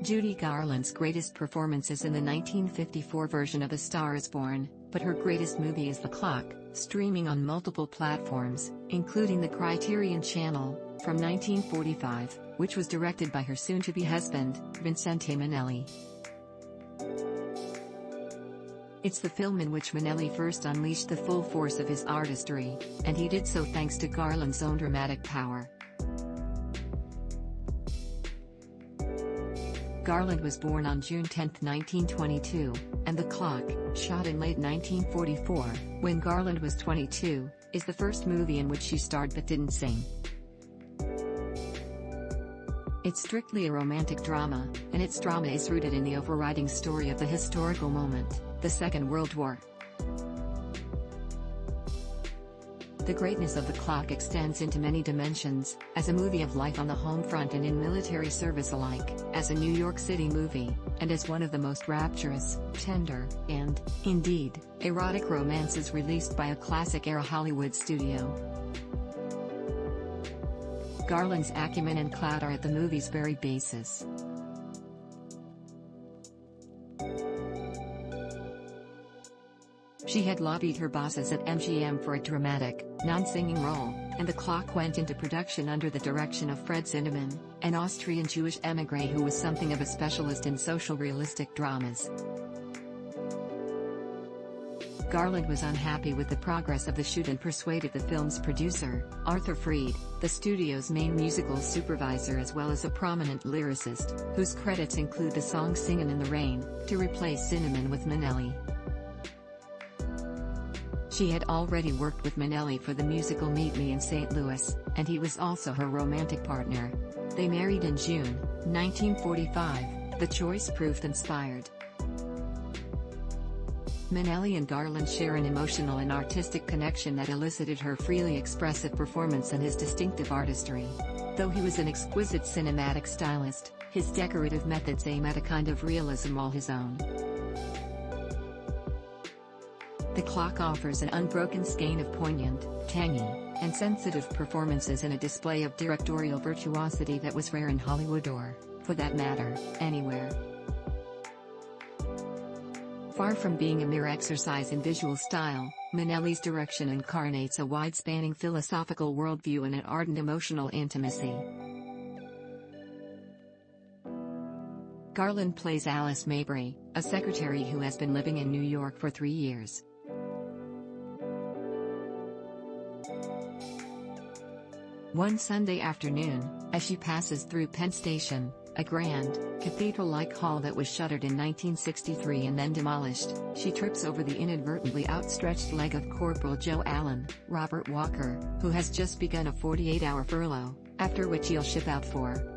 Judy Garland's greatest performance is in the 1954 version of A Star is Born, but her greatest movie is The Clock, streaming on multiple platforms, including the Criterion Channel, from 1945, which was directed by her soon-to-be husband, Vincente Minnelli. It's the film in which Minnelli first unleashed the full force of his artistry, and he did so thanks to Garland's own dramatic power. Garland was born on June 10, 1922, and The Clock, shot in late 1944, when Garland was 22, is the first movie in which she starred but didn't sing. It's strictly a romantic drama, and its drama is rooted in the overriding story of the historical moment, the Second World War. The greatness of The Clock extends into many dimensions, as a movie of life on the home front and in military service alike, as a New York City movie, and as one of the most rapturous, tender, and, indeed, erotic romances released by a classic-era Hollywood studio. Garland's acumen and clout are at the movie's very basis. She had lobbied her bosses at MGM for a dramatic, non-singing role, and The Clock went into production under the direction of Fred Zinnemann, an Austrian Jewish émigré who was something of a specialist in social realistic dramas. Garland was unhappy with the progress of the shoot and persuaded the film's producer, Arthur Freed, the studio's main musical supervisor as well as a prominent lyricist, whose credits include the song Singin in the Rain, to replace Zinnemann with Minnelli. She had already worked with Minnelli for the musical Meet Me in St. Louis, and he was also her romantic partner. They married in June, 1945, the choice proved inspired. Minnelli and Garland share an emotional and artistic connection that elicited her freely expressive performance and his distinctive artistry. Though he was an exquisite cinematic stylist, his decorative methods aim at a kind of realism all his own. The Clock offers an unbroken skein of poignant, tangy, and sensitive performances and a display of directorial virtuosity that was rare in Hollywood or, for that matter, anywhere. Far from being a mere exercise in visual style, Minnelli's direction incarnates a wide-spanning philosophical worldview and an ardent emotional intimacy. Garland plays Alice Maybery, a secretary who has been living in New York for 3 years. One Sunday afternoon, as she passes through Penn Station, a grand, cathedral-like hall that was shuttered in 1963 and then demolished, she trips over the inadvertently outstretched leg of Corporal Joe Allen, Robert Walker, who has just begun a 48-hour furlough, after which he'll ship out for